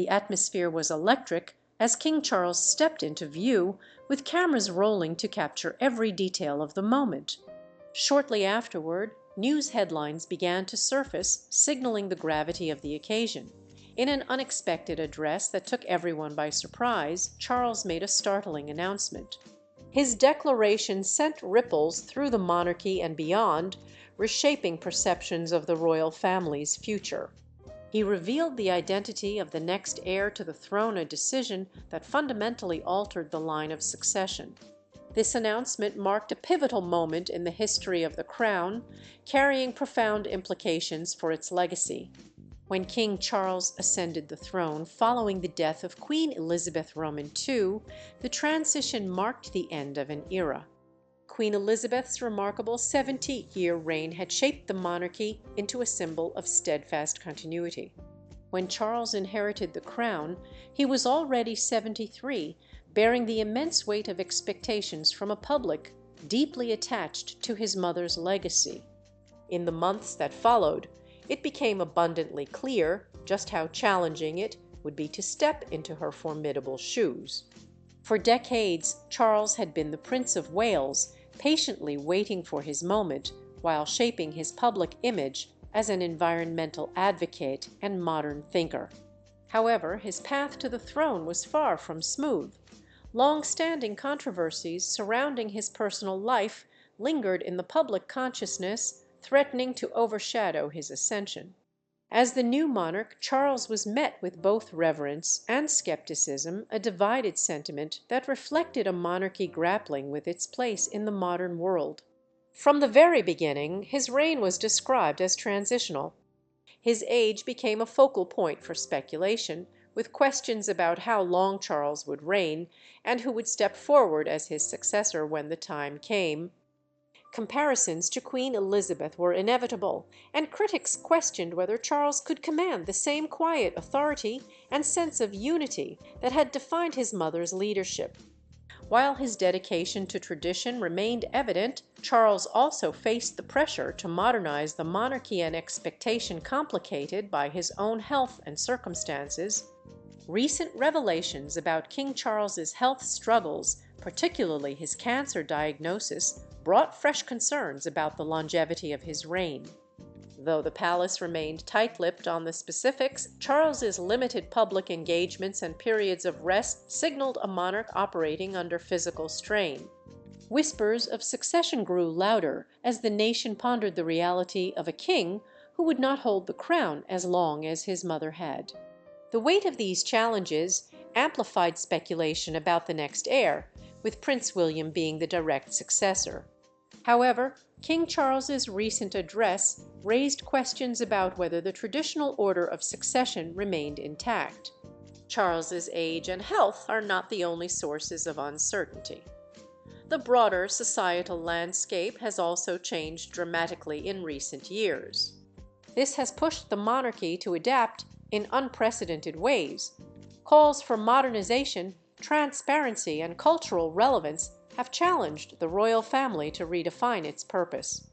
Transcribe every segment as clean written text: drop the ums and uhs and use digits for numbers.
The atmosphere was electric as King Charles stepped into view, with cameras rolling to capture every detail of the moment. Shortly afterward, news headlines began to surface, signaling the gravity of the occasion. In an unexpected address that took everyone by surprise, Charles made a startling announcement. His declaration sent ripples through the monarchy and beyond, reshaping perceptions of the royal family's future. He revealed the identity of the next heir to the throne, a decision that fundamentally altered the line of succession. This announcement marked a pivotal moment in the history of the crown, carrying profound implications for its legacy. When King Charles ascended the throne following the death of Queen Elizabeth Roman II, the transition marked the end of an era. Queen Elizabeth's remarkable 70-year reign had shaped the monarchy into a symbol of steadfast continuity. When Charles inherited the crown, he was already 73, bearing the immense weight of expectations from a public deeply attached to his mother's legacy. In the months that followed, it became abundantly clear just how challenging it would be to step into her formidable shoes. For decades, Charles had been the Prince of Wales, patiently waiting for his moment while shaping his public image as an environmental advocate and modern thinker. However, his path to the throne was far from smooth. Long-standing controversies surrounding his personal life lingered in the public consciousness, threatening to overshadow his ascension. As the new monarch, Charles was met with both reverence and skepticism, a divided sentiment that reflected a monarchy grappling with its place in the modern world. From the very beginning, his reign was described as transitional. His age became a focal point for speculation, with questions about how long Charles would reign and who would step forward as his successor when the time came. Comparisons to Queen Elizabeth were inevitable, and critics questioned whether Charles could command the same quiet authority and sense of unity that had defined his mother's leadership. While his dedication to tradition remained evident, Charles also faced the pressure to modernize the monarchy, an expectation complicated by his own health and circumstances. Recent revelations about King Charles's health struggles, particularly his cancer diagnosis, brought fresh concerns about the longevity of his reign. Though the palace remained tight-lipped on the specifics, Charles's limited public engagements and periods of rest signaled a monarch operating under physical strain. Whispers of succession grew louder as the nation pondered the reality of a king who would not hold the crown as long as his mother had. The weight of these challenges amplified speculation about the next heir, with Prince William being the direct successor. However, King Charles's recent address raised questions about whether the traditional order of succession remained intact. Charles's age and health are not the only sources of uncertainty. The broader societal landscape has also changed dramatically in recent years. This has pushed the monarchy to adapt in unprecedented ways. Calls for modernization, transparency, and cultural relevance have challenged the royal family to redefine its purpose.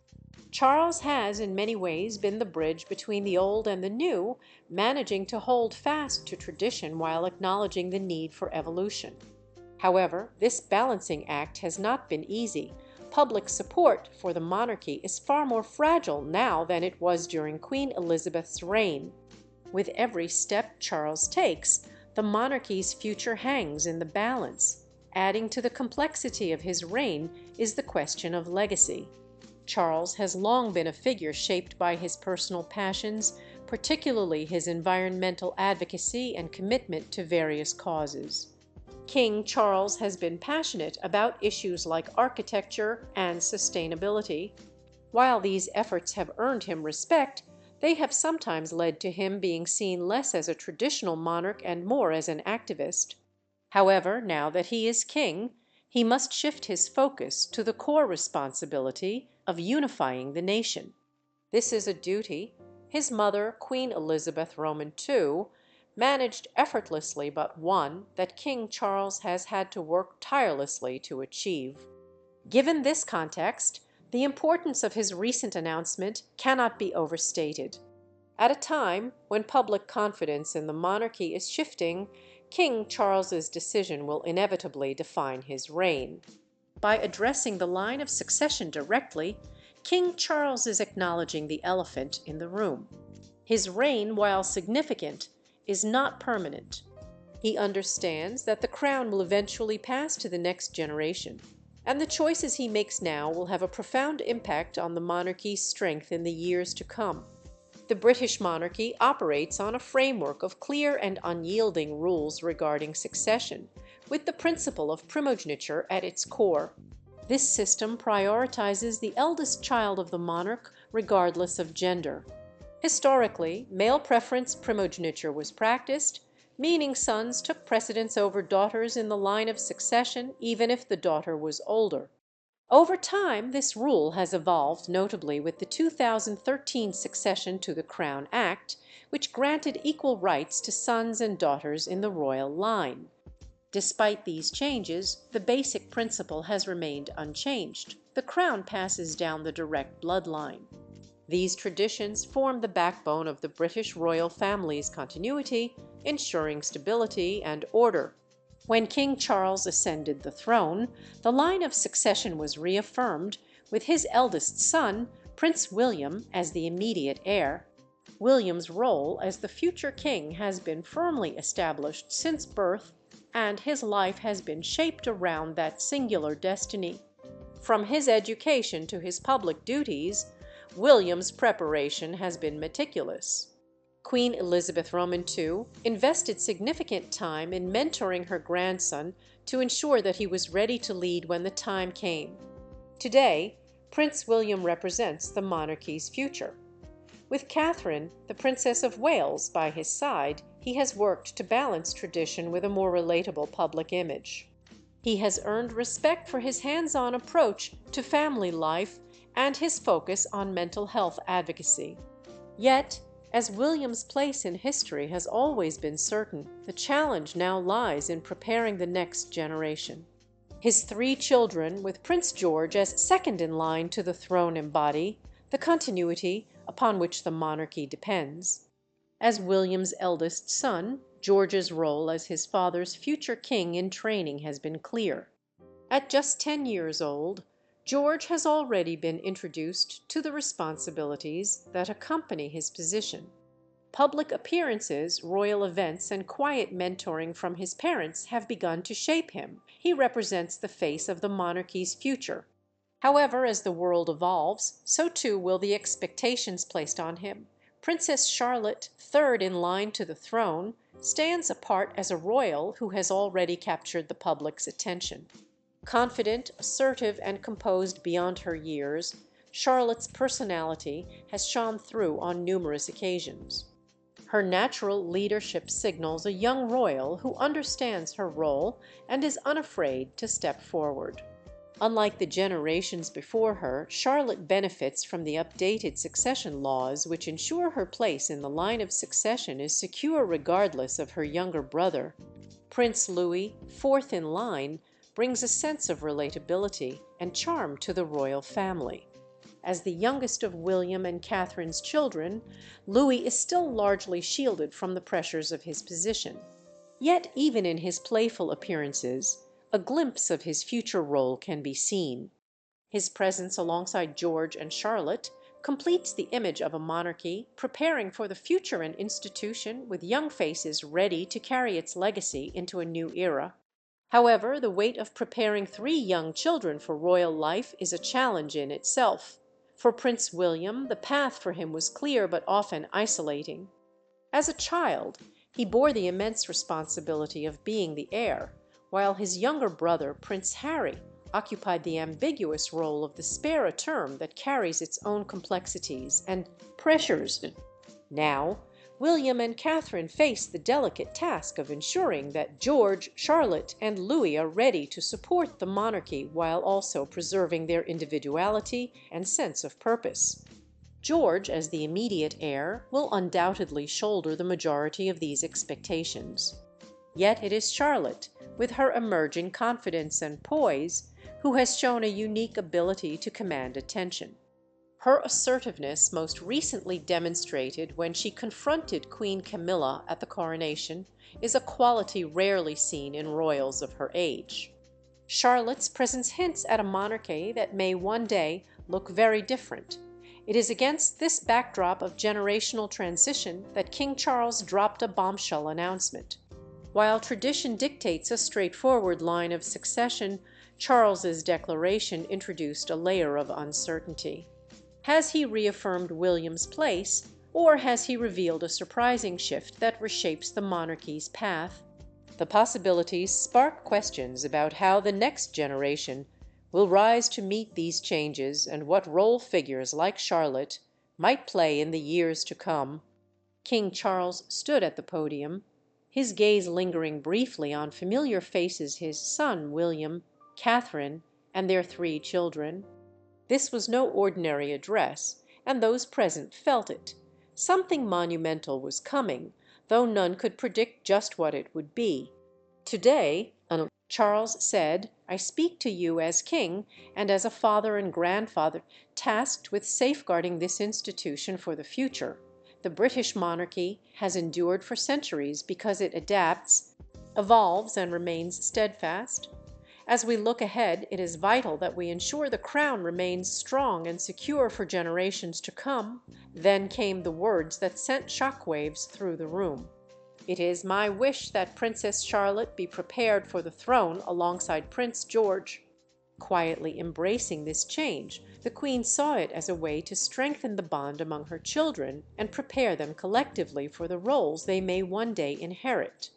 Charles has in many ways been the bridge between the old and the new, managing to hold fast to tradition while acknowledging the need for evolution. However, this balancing act has not been easy. Public support for the monarchy is far more fragile now than it was during Queen Elizabeth's reign. With every step Charles takes, the monarchy's future hangs in the balance. Adding to the complexity of his reign is the question of legacy. Charles has long been a figure shaped by his personal passions, particularly his environmental advocacy and commitment to various causes. King Charles has been passionate about issues like architecture and sustainability. While these efforts have earned him respect, they have sometimes led to him being seen less as a traditional monarch and more as an activist. However, now that he is king, he must shift his focus to the core responsibility of unifying the nation. This is a duty his mother, Queen Elizabeth Roman II, managed effortlessly, but one that King Charles has had to work tirelessly to achieve. Given this context, the importance of his recent announcement cannot be overstated. At a time when public confidence in the monarchy is shifting, King Charles's decision will inevitably define his reign. By addressing the line of succession directly, King Charles is acknowledging the elephant in the room. His reign, while significant, is not permanent. He understands that the crown will eventually pass to the next generation, and the choices he makes now will have a profound impact on the monarchy's strength in the years to come. The British monarchy operates on a framework of clear and unyielding rules regarding succession, with the principle of primogeniture at its core. This system prioritizes the eldest child of the monarch regardless of gender. Historically, male preference primogeniture was practiced, meaning sons took precedence over daughters in the line of succession even if the daughter was older. Over time, this rule has evolved notably with the 2013 Succession to the Crown Act, which granted equal rights to sons and daughters in the royal line. Despite these changes, the basic principle has remained unchanged. The crown passes down the direct bloodline. These traditions form the backbone of the British royal family's continuity, ensuring stability and order. When King Charles ascended the throne, the line of succession was reaffirmed, with his eldest son, Prince William, as the immediate heir. William's role as the future king has been firmly established since birth, and his life has been shaped around that singular destiny. From his education to his public duties, William's preparation has been meticulous. Queen Elizabeth Roman II invested significant time in mentoring her grandson to ensure that he was ready to lead when the time came. Today, Prince William represents the monarchy's future. With Catherine, the Princess of Wales, by his side, he has worked to balance tradition with a more relatable public image. He has earned respect for his hands-on approach to family life and his focus on mental health advocacy. Yet, as William's place in history has always been certain, the challenge now lies in preparing the next generation. His three children, with Prince George as second in line to the throne, embody the continuity upon which the monarchy depends. As William's eldest son, George's role as his father's future king in training has been clear. At just 10 years old, George has already been introduced to the responsibilities that accompany his position. Public appearances, royal events, and quiet mentoring from his parents have begun to shape him. He represents the face of the monarchy's future. However, as the world evolves, so too will the expectations placed on him. Princess Charlotte, third in line to the throne, stands apart as a royal who has already captured the public's attention. Confident, assertive, and composed beyond her years, Charlotte's personality has shone through on numerous occasions. Her natural leadership signals a young royal who understands her role and is unafraid to step forward. Unlike the generations before her, Charlotte benefits from the updated succession laws which ensure her place in the line of succession is secure regardless of her younger brother. Prince Louis, fourth in line, brings a sense of relatability and charm to the royal family. As the youngest of William and Catherine's children, Louis is still largely shielded from the pressures of his position. Yet even in his playful appearances, a glimpse of his future role can be seen. His presence alongside George and Charlotte completes the image of a monarchy preparing for the future an institution with young faces ready to carry its legacy into a new era. However, the weight of preparing three young children for royal life is a challenge in itself. For Prince William, the path for him was clear but often isolating. As a child, he bore the immense responsibility of being the heir, while his younger brother, Prince Harry, occupied the ambiguous role of the spare a term that carries its own complexities and pressures. Now, William and Catherine face the delicate task of ensuring that George, Charlotte, and Louis are ready to support the monarchy while also preserving their individuality and sense of purpose. George, as the immediate heir, will undoubtedly shoulder the majority of these expectations. Yet it is Charlotte, with her emerging confidence and poise, who has shown a unique ability to command attention. Her assertiveness most recently demonstrated when she confronted Queen Camilla at the coronation is a quality rarely seen in royals of her age. Charlotte's presence hints at a monarchy that may one day look very different. It is against this backdrop of generational transition that King Charles dropped a bombshell announcement. While tradition dictates a straightforward line of succession, Charles's declaration introduced a layer of uncertainty. Has he reaffirmed William's place, or has he revealed a surprising shift that reshapes the monarchy's path? The possibilities spark questions about how the next generation will rise to meet these changes and what role figures like Charlotte might play in the years to come. King Charles stood at the podium, his gaze lingering briefly on familiar faces, his son William, Catherine, and their three children. This was no ordinary address, and those present felt it. Something monumental was coming, though none could predict just what it would be. "Today," Charles said, "I speak to you as king and as a father and grandfather tasked with safeguarding this institution for the future. The British monarchy has endured for centuries because it adapts, evolves, and remains steadfast. As we look ahead, it is vital that we ensure the crown remains strong and secure for generations to come." Then came the words that sent shockwaves through the room. "It is my wish that Princess Charlotte be prepared for the throne alongside Prince George." Quietly embracing this change, the Queen saw it as a way to strengthen the bond among her children and prepare them collectively for the roles they may one day inherit.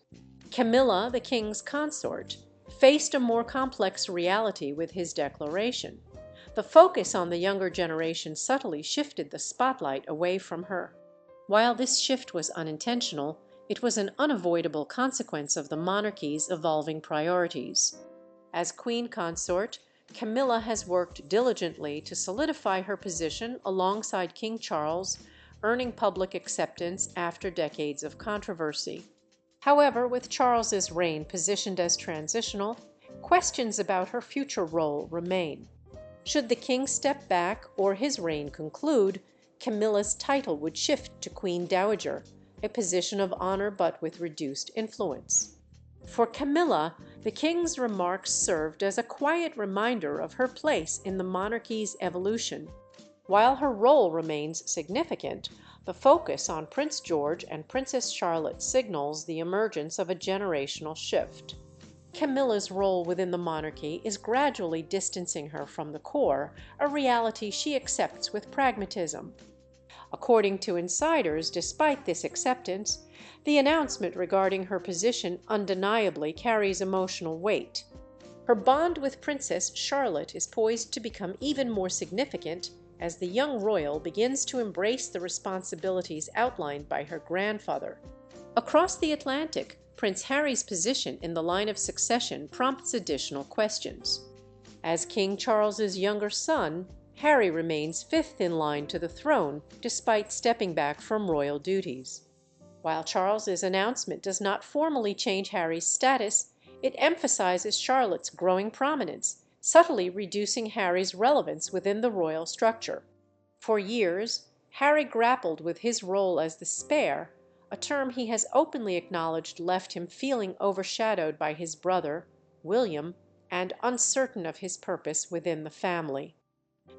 Camilla, the king's consort, faced a more complex reality with his declaration. The focus on the younger generation subtly shifted the spotlight away from her. While this shift was unintentional, it was an unavoidable consequence of the monarchy's evolving priorities. As queen consort, Camilla has worked diligently to solidify her position alongside King Charles, earning public acceptance after decades of controversy. However, with Charles's reign positioned as transitional, questions about her future role remain. Should the king step back or his reign conclude, Camilla's title would shift to Queen Dowager, a position of honor but with reduced influence. For Camilla, the king's remarks served as a quiet reminder of her place in the monarchy's evolution. While her role remains significant, the focus on Prince George and Princess Charlotte signals the emergence of a generational shift. Camilla's role within the monarchy is gradually distancing her from the core, a reality she accepts with pragmatism. According to insiders, despite this acceptance, the announcement regarding her position undeniably carries emotional weight. Her bond with Princess Charlotte is poised to become even more significant as the young royal begins to embrace the responsibilities outlined by her grandfather. Across the Atlantic, Prince Harry's position in the line of succession prompts additional questions. As King Charles's younger son, Harry remains fifth in line to the throne despite stepping back from royal duties. While Charles's announcement does not formally change Harry's status, it emphasizes Charlotte's growing prominence, subtly reducing Harry's relevance within the royal structure. For years, Harry grappled with his role as the spare, a term he has openly acknowledged left him feeling overshadowed by his brother, William, and uncertain of his purpose within the family.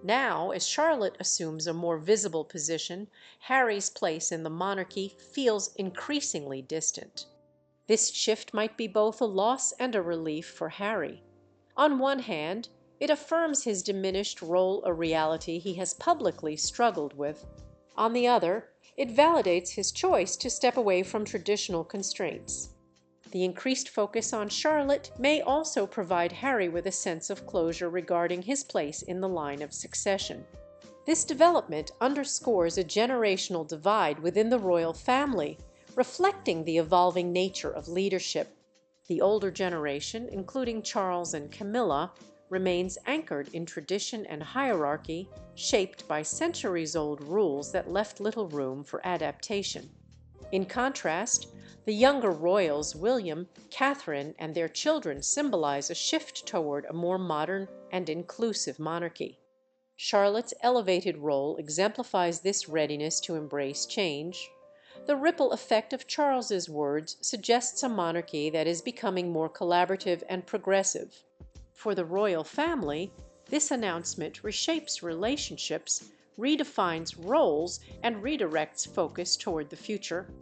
Now, as Charlotte assumes a more visible position, Harry's place in the monarchy feels increasingly distant. This shift might be both a loss and a relief for Harry. On one hand, it affirms his diminished role a reality he has publicly struggled with. On the other, it validates his choice to step away from traditional constraints. The increased focus on Charlotte may also provide Harry with a sense of closure regarding his place in the line of succession. This development underscores a generational divide within the royal family, reflecting the evolving nature of leadership. The older generation, including Charles and Camilla, remains anchored in tradition and hierarchy, shaped by centuries-old rules that left little room for adaptation. In contrast, the younger royals, William, Catherine, and their children symbolize a shift toward a more modern and inclusive monarchy. Charlotte's elevated role exemplifies this readiness to embrace change. The ripple effect of Charles's words suggests a monarchy that is becoming more collaborative and progressive. For the royal family, this announcement reshapes relationships, redefines roles, and redirects focus toward the future.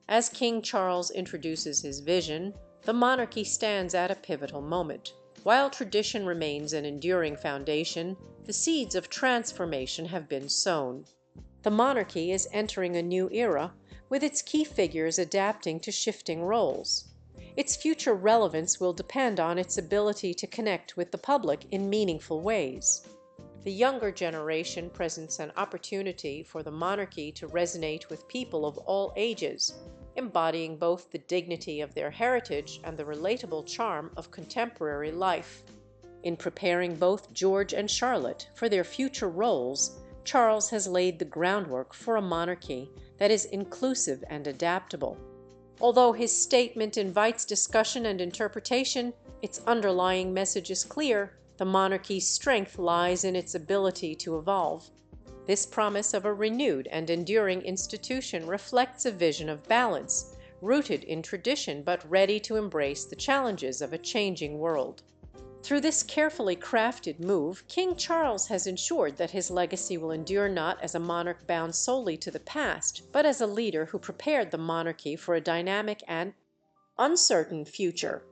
As King Charles introduces his vision, the monarchy stands at a pivotal moment. While tradition remains an enduring foundation, the seeds of transformation have been sown. The monarchy is entering a new era, with its key figures adapting to shifting roles. Its future relevance will depend on its ability to connect with the public in meaningful ways. The younger generation presents an opportunity for the monarchy to resonate with people of all ages, embodying both the dignity of their heritage and the relatable charm of contemporary life. In preparing both George and Charlotte for their future roles, Charles has laid the groundwork for a monarchy that is inclusive and adaptable. Although his statement invites discussion and interpretation, its underlying message is clear: the monarchy's strength lies in its ability to evolve. This promise of a renewed and enduring institution reflects a vision of balance, rooted in tradition but ready to embrace the challenges of a changing world. Through this carefully crafted move, King Charles has ensured that his legacy will endure not as a monarch bound solely to the past, but as a leader who prepared the monarchy for a dynamic and uncertain future.